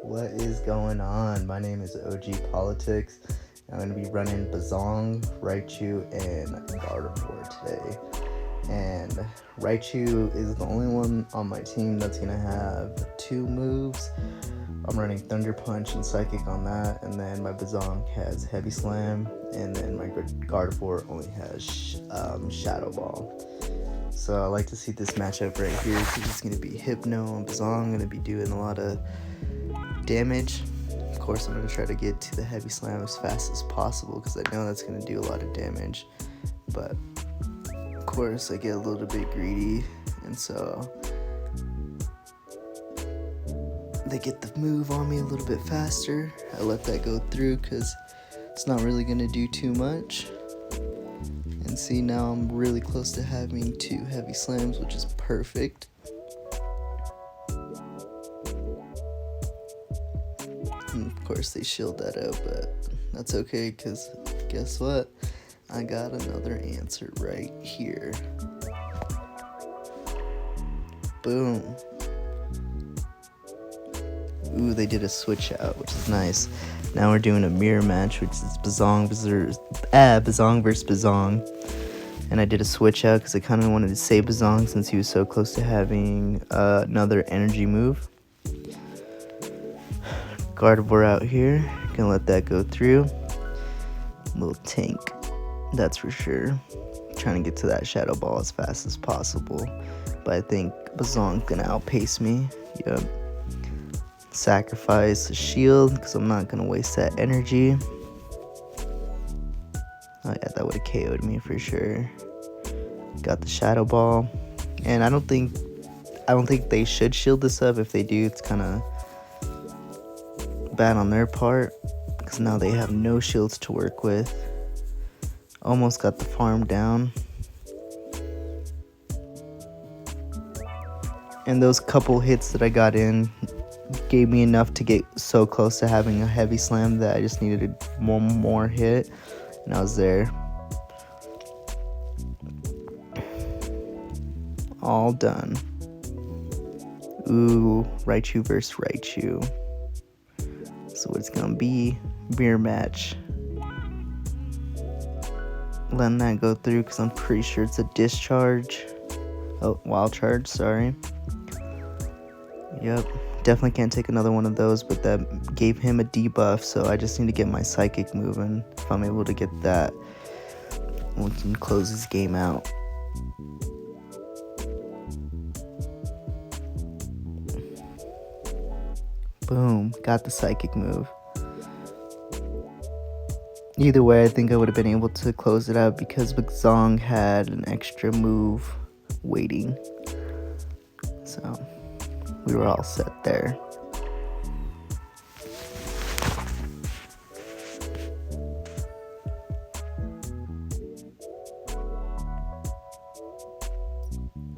What is going on? My name is OG Politics. I'm going to be running Bazong, Raichu, and Gardevoir today. And Raichu is the only one on my team that's going to have 2 moves. I'm running Thunder Punch and Psychic on that, and then my Bazong has Heavy Slam, and then my Gardevoir only has Shadow Ball. So I like to see this matchup right here because it's going to be Hypno and Bazong. going to be doing a lot of damage. Of course, I'm going to try to get to the Heavy Slam as fast as possible because I know that's going to do a lot of damage. But of course, I get a little bit greedy, and so they get the move on me a little bit faster. I let that go through because it's not really going to do too much. And see, now I'm really close to having 2 Heavy Slams, which is perfect. And of course they shield that out, but that's okay because guess what? I got another answer right here. Boom. Ooh, they did a switch out, which is nice. Now we're doing a mirror match, which is Bazong versus Bazong. And I did a switch out because I kind of wanted to save Bazong since he was so close to having another energy move. Gardevoir out here, gonna let that go through. Little tank, that's for sure. Trying to get to that Shadow Ball as fast as possible, but I think Bazong's gonna outpace me. Yep. Sacrifice the shield because I'm not gonna waste that energy. Oh yeah, that would have KO'd me for sure. Got the Shadow Ball, and I don't think they should shield this up. If they do, it's kind of bad on their part because now they have no shields to work with. Almost got the farm down, and those couple hits that I got in gave me enough to get so close to having a Heavy Slam that I just needed one more hit, and I was there. All done. Ooh, Raichu versus Raichu. So it's gonna be mirror match. Letting that go through because I'm pretty sure it's a discharge. Oh, wild charge, sorry. Yep, definitely can't take another one of those, but that gave him a debuff, so I just need to get my Psychic moving. If I'm able to get that, we can close this game out. Boom, got the Psychic move. Either way, I think I would have been able to close it out because Bazong had an extra move waiting. So we were all set there.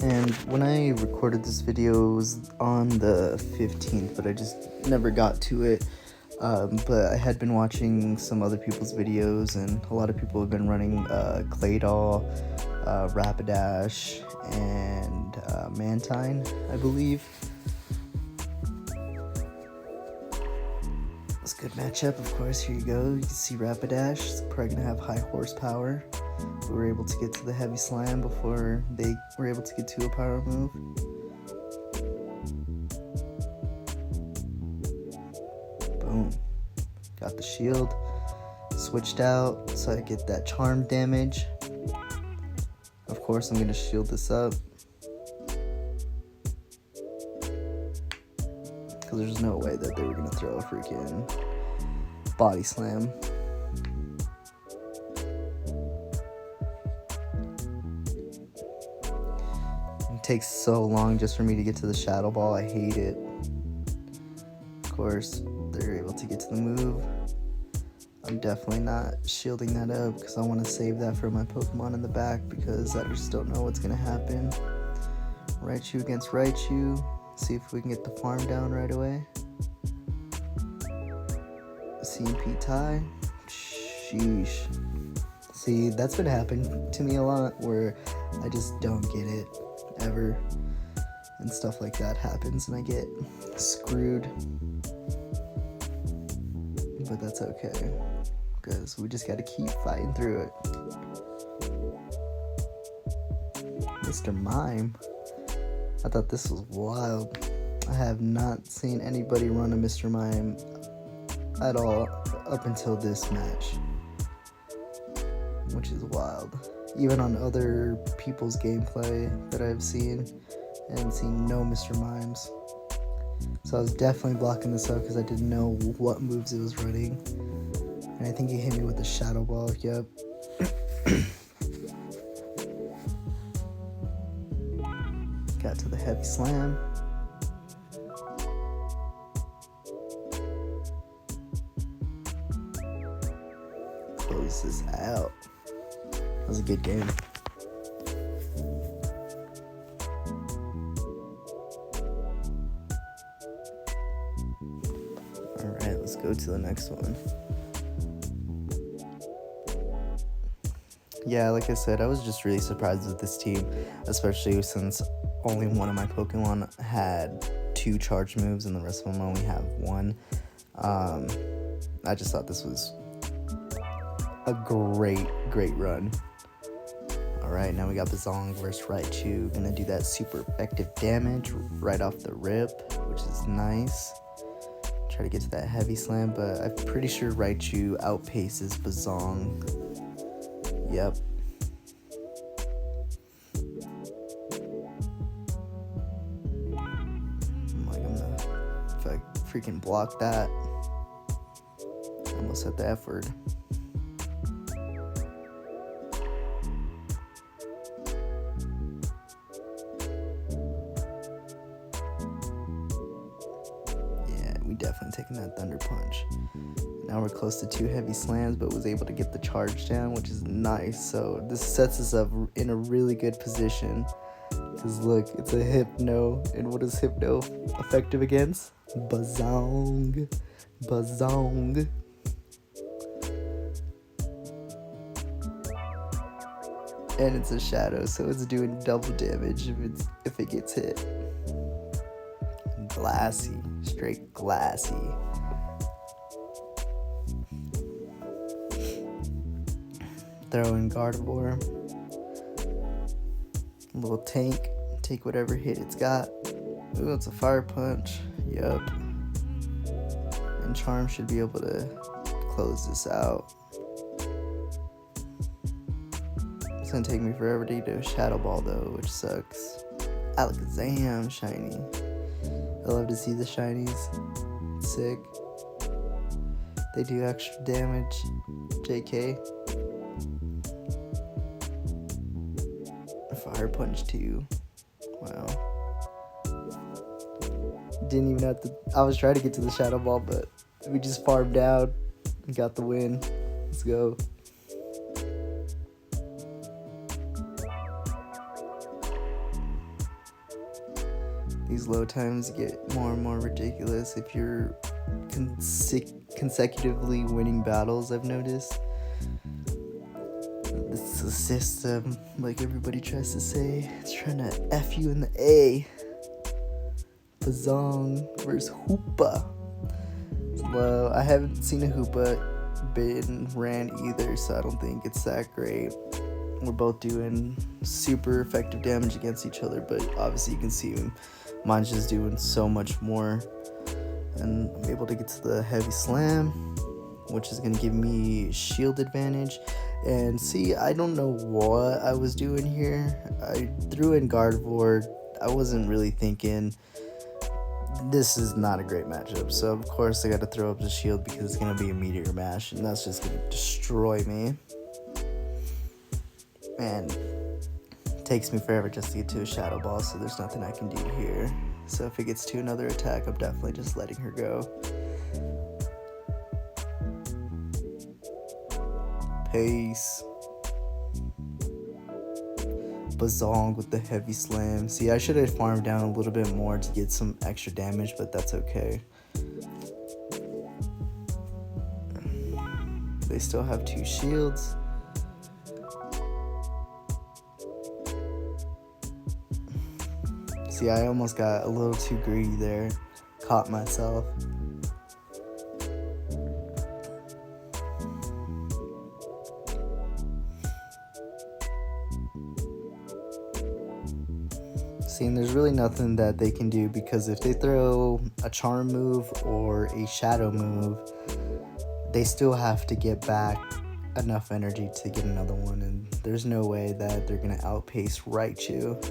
And when I recorded this video, it was on the 15th, but I just never got to it. But I had been watching some other people's videos, and a lot of people have been running Claydol, Rapidash, and Mantine, I believe. It's a good matchup, of course. Here you go. You can see Rapidash. It's probably going to have high horsepower. We were able to get to the Heavy Slam before they were able to get to a power move. Boom. Got the shield. Switched out so I get that charm damage. Of course, I'm going to shield this up because there's no way that they were going to throw a freaking body slam. It takes so long just for me to get to the Shadow Ball. I hate it. Of course, they're able to get to the move. I'm definitely not shielding that up because I want to save that for my Pokemon in the back because I just don't know what's going to happen. Raichu against Raichu. See if we can get the farm down right away. CMP tie. Sheesh. See, that's been happening to me a lot where I just don't get it ever. And stuff like that happens and I get screwed. but that's okay, because we just gotta keep fighting through it. Mr. Mime. I thought this was wild. I have not seen anybody run a Mr. Mime at all up until this match, which is wild. Even on other people's gameplay that I've seen, I haven't seen no Mr. Mimes. So I was definitely blocking this up because I didn't know what moves it was running. And I think he hit me with a shadow ball. Yep. Got to the heavy slam. Close this out. That was a good game. Alright, let's go to the next one. Yeah, like I said, I was just really surprised with this team, especially since only one of my Pokemon had 2 charge moves and the rest of them only have 1. I just thought this was a great run. Alright, now we got Bazong versus Raichu. Gonna do that super effective damage right off the rip, which is nice. Try to get to that heavy slam, but I'm pretty sure Raichu outpaces Bazong. Yep. If I freaking block that. Almost had the F word. Yeah, we definitely taking that Thunder Punch. Now we're close to 2 heavy slams, but was able to get the charge down, which is nice. So this sets us up in a really good position. Because look, it's a Hypno. And what is Hypno effective against? Bazong. Bazong. And it's a shadow, so it's doing double damage if it gets hit. Glassy. Straight glassy. Throw in Gardevoir. A little tank. Take whatever hit it's got. Ooh, it's a Fire Punch. Yup. And Charm should be able to close this out. It's gonna take me forever to do a Shadow Ball though, which sucks. Alakazam shiny. I love to see the shinies. It's sick. They do extra damage. JK. Fire Punch too. Wow. Didn't even have to. I was trying to get to the Shadow Ball, but we just farmed out and got the win. Let's go. These low times get more and more ridiculous if you're consecutively winning battles, I've noticed. This is a system, like everybody tries to say. It's trying to F you in the A. Bazong versus Hoopa. Slow. I haven't seen a Hoopa been ran either, so I don't think it's that great. We're both doing super effective damage against each other, but obviously you can see mine's just doing so much more. And I'm able to get to the heavy slam, which is going to give me shield advantage. And see, I don't know what I was doing here. I threw in Gardevoir. I wasn't really thinking this is not a great matchup. So of course I got to throw up the shield because it's going to be a Meteor Mash, and that's just going to destroy me. And it takes me forever just to get to a Shadow Ball, so there's nothing I can do here. So if it gets to another attack, I'm definitely just letting her go. Peace. Bazong with the heavy slam. See, I should have farmed down a little bit more to get some extra damage, but that's okay. They still have 2 shields. See, I almost got a little too greedy there. Caught myself. See, and there's really nothing that they can do, because if they throw a charm move or a shadow move, they still have to get back enough energy to get another one, and there's no way that they're gonna outpace Raichu.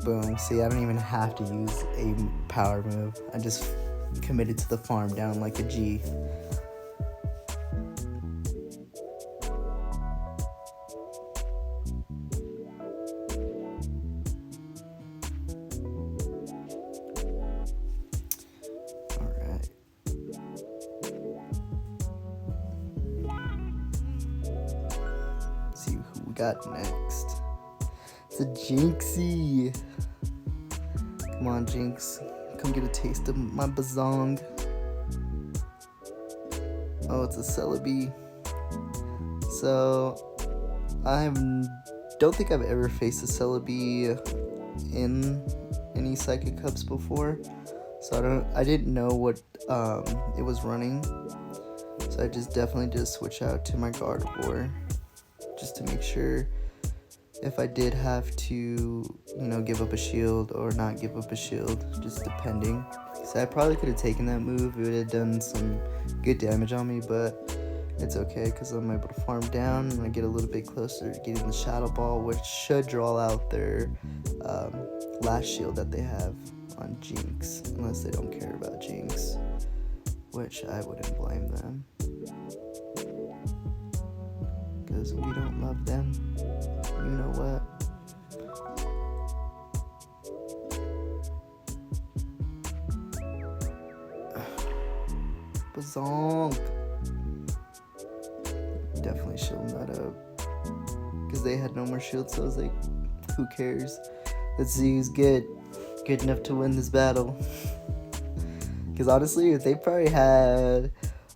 Boom. See, I don't even have to use a power move. I just committed to the farm down like a G. Alright. Let's see who we got next. It's a Jinxie. Come on, Jinx. Come get a taste of my Bazong. Oh, it's a Celebi. So, I don't think I've ever faced a Celebi in any Psychic Cups before. So I didn't know what it was running. So I definitely just switch out to my Gardevoir, just to make sure if I did have to, give up a shield or not give up a shield, just depending. So I probably could have taken that move. It would have done some good damage on me, but it's okay because I'm able to farm down and I get a little bit closer to getting the Shadow Ball, which should draw out their last shield that they have on Jinx, unless they don't care about Jinx, which I wouldn't blame them, because we don't love them. You know what? Bazonk. Definitely shielding that up, because they had no more shields, so I was like, who cares? Let's see who's good enough to win this battle. Because honestly, if they probably had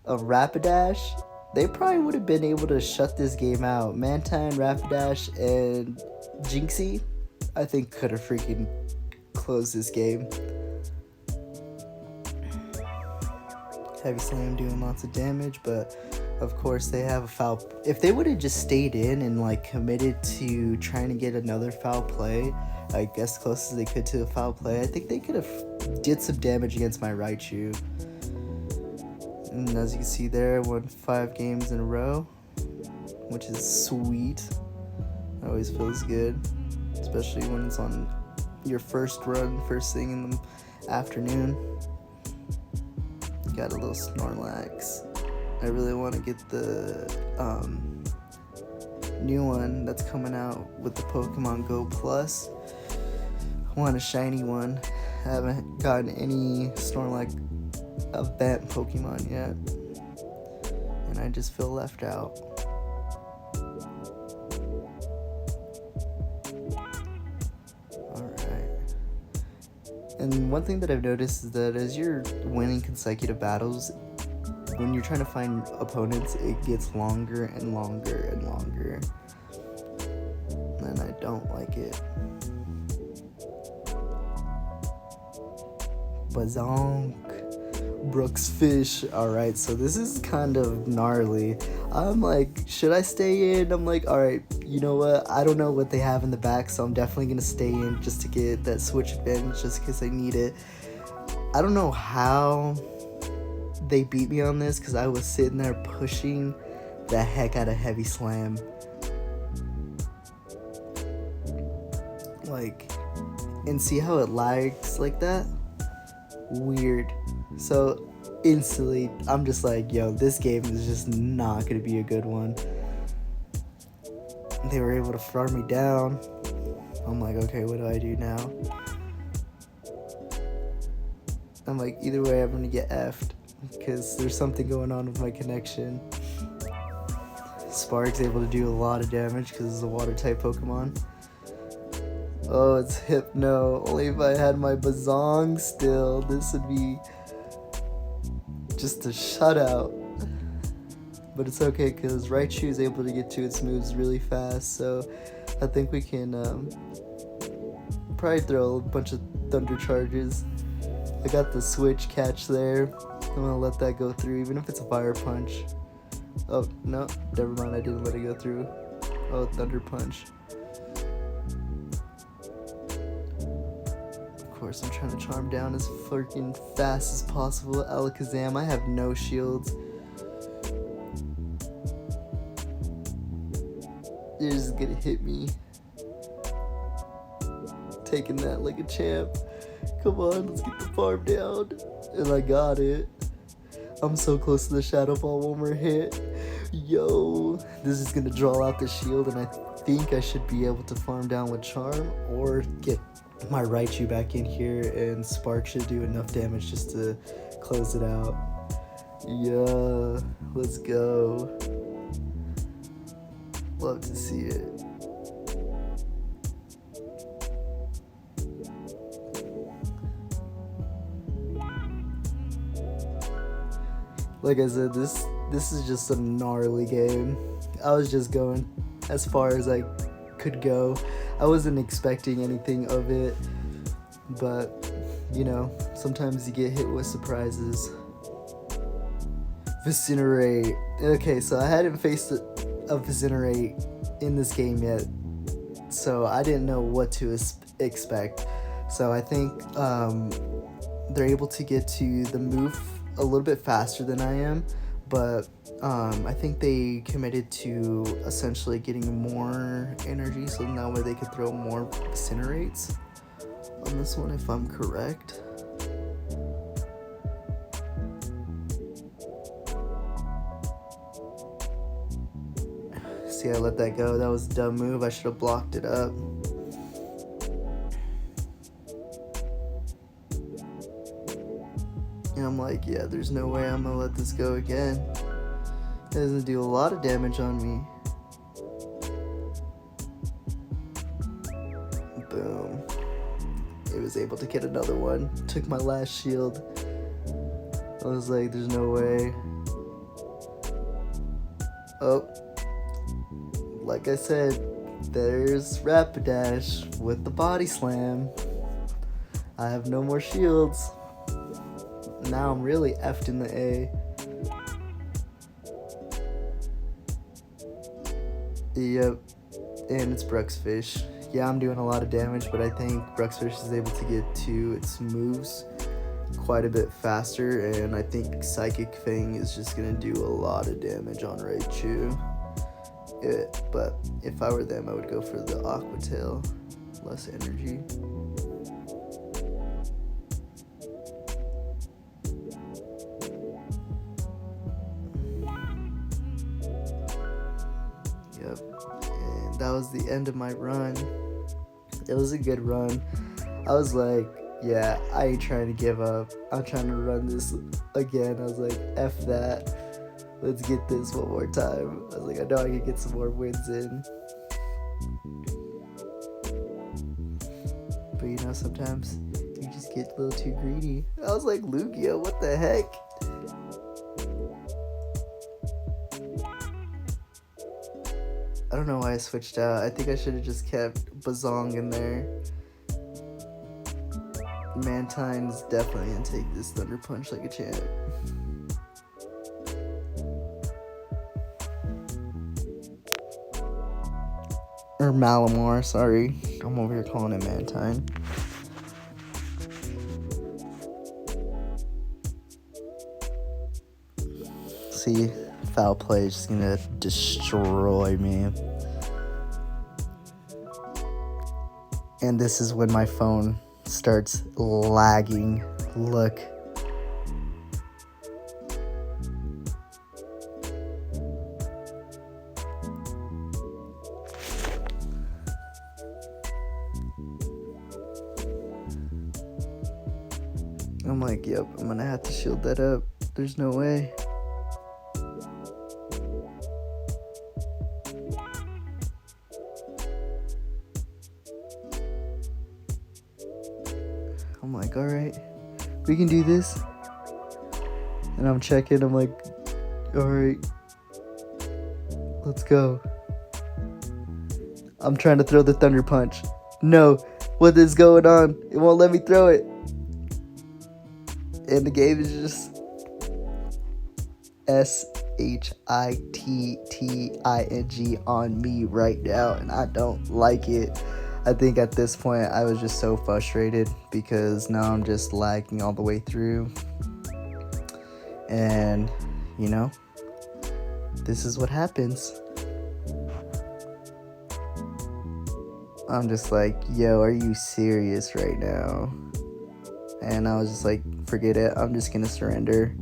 a Rapidash, they probably would have been able to shut this game out. Mantine, Rapidash, and Jinxie, I think could have freaking closed this game. Heavy Slam doing lots of damage, but of course they have a foul. If they would have just stayed in and committed to trying to get another foul play, I guess close as they could to a foul play, I think they could have did some damage against my Raichu. And as you can see there, won 5 games in a row, which is sweet. It always feels good, especially when it's on your first run, first thing in the afternoon. Got a little Snorlax. I really want to get the new one that's coming out with the Pokemon Go Plus. I want a shiny one. I haven't gotten any Snorlax event Pokemon yet, and I just feel left out. Alright. And one thing that I've noticed is that as you're winning consecutive battles, when you're trying to find opponents, it gets longer and longer and longer, and I don't like it. Bazonk. Brooks Fish. Alright, so this is kind of gnarly. I'm like, should I stay in? I'm like, alright, you know what? I don't know what they have in the back, so I'm definitely going to stay in just to get that switch advantage, just because I need it. I don't know how they beat me on this, because I was sitting there pushing the heck out of Heavy Slam. And see how it lags like that? Weird. So instantly I'm just like, yo, this game is just not gonna be a good one. They were able to farm me down. I'm like, okay, what do I do now? I'm like, either way I'm gonna get effed, because there's something going on with my connection. Spark's able to do a lot of damage because it's a water type Pokemon. Oh, it's Hypno. Only if I had my Bazong still, this would be just a shutout. But it's okay, because Raichu is able to get to its moves really fast, so I think we can probably throw a bunch of Thunder Charges. I got the switch catch there. I'm gonna let that go through, even if it's a Fire Punch. Oh, no, never mind, I didn't let it go through. Oh, Thunder Punch. course, I'm trying to charm down as freaking fast as possible. Alakazam, I have no shields. You're just gonna hit me. Taking that like a champ. Come on, let's get the farm down. And I got it. I'm so close to the Shadow Ball. One more hit. Yo, this is gonna draw out the shield, and I think I should be able to farm down with Charm or get my Raichu back in here, and Spark should do enough damage just to close it out. Yeah, let's go. Love to see it. Like I said, this is just a gnarly game. I was just going as far as I could go. I wasn't expecting anything of it, but you know, sometimes you get hit with surprises. Vicinirate. Okay, so I hadn't faced a Vicinirate in this game yet, so I didn't know what to expect. So I think they're able to get to the move a little bit faster than I am, but I think they committed to essentially getting more energy, so that way they could throw more Vicinates on this one, if I'm correct. See, I let that go. That was a dumb move. I should have blocked it up. And I'm like, yeah, there's no way I'm gonna let this go again. It doesn't do a lot of damage on me. Boom. It was able to get another one. Took my last shield. I was like, there's no way. Oh. Like I said, there's Rapidash with the body slam. I have no more shields. Now I'm really effed in the A. Yep, and it's Bruxfish. Yeah, I'm doing a lot of damage, but I think Bruxfish is able to get to its moves quite a bit faster, and I think Psychic Fang is just going to do a lot of damage on Raichu. But if I were them, I would go for the Aqua Tail. Less energy. Yep, and that was the end of my run. It was a good run. I was like, yeah, I ain't trying to give up. I'm trying to run this again. I was like, F that. Let's get this one more time. I was like, I know I can get some more wins in. But you know, sometimes you just get a little too greedy. I was like, Lugia, what the heck? I don't know why I switched out. I think I should have just kept Bazong in there. Mantine's definitely gonna take this Thunder Punch like a champ. Or Malamar, sorry. I'm over here calling it Mantine. See, foul play is just gonna destroy me. And this is when my phone starts lagging. Look. I'm like, yep, I'm gonna have to shield that up. There's no way. I'm like, alright, we can do this. And I'm checking, I'm like, alright, let's go. I'm trying to throw the Thunder Punch. No, what is going on? It won't let me throw it. And the game is just SHITTING on me right now, and I don't like it. I think at this point I was just so frustrated because now I'm just lagging all the way through. And, you know, this is what happens. I'm just like, yo, are you serious right now? And I was just like, forget it. I'm just gonna surrender.